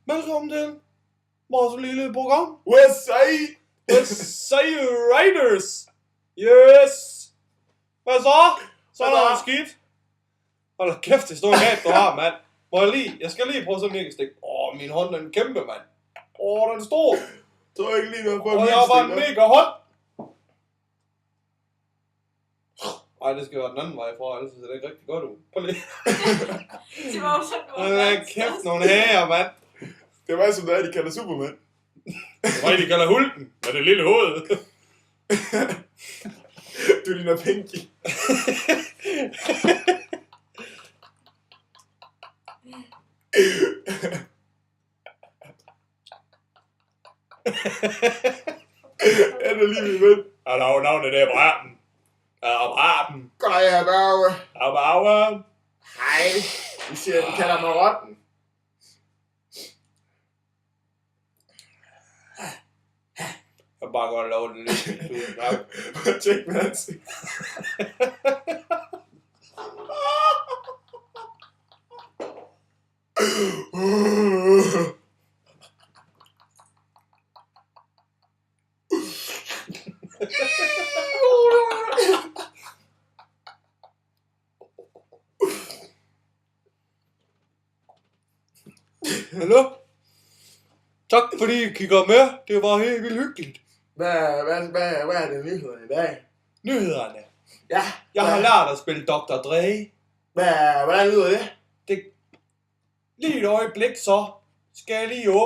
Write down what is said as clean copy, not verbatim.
Velkommen til vores lille program. USA Raiders. Yes. Hvad så? Så er der Hvad? skidt. Hold da kæft, det står galt, du har, mand. Jeg skal lige prøve sådan en stik. Min hånd er en kæmpe, mand. Den er stor. Tror jeg ikke lige, du har fået Og jeg har bare en mega hånd. Ej, det skal være den anden vej fra, ellers ser det ikke rigtig godt ud. Prøv lige. Det var jo sådan, Kæft, nogle hager, mand. Det var som det er, de kalder Superman. Det var de kalder Hulken med det lille hoved. Du ligner Pinky. Er det lige min ven? Og der er jo navnet der Braten. Braten. Gør jeg bare. Bauer. Hej. Vi siger, at de kalder mig Rotten. Jeg bare godt lave det lidt. Prøv at tjekke med ansigt. Hallo? Tak fordi I kigger med. Det var helt vildt hyggeligt. Hvad er det nyheder i dag? Nyhederne. Ja. Jeg har lært at spille Dr. Dre. Hvordan lyder det? Lige et øjeblik så skal jeg lige åbne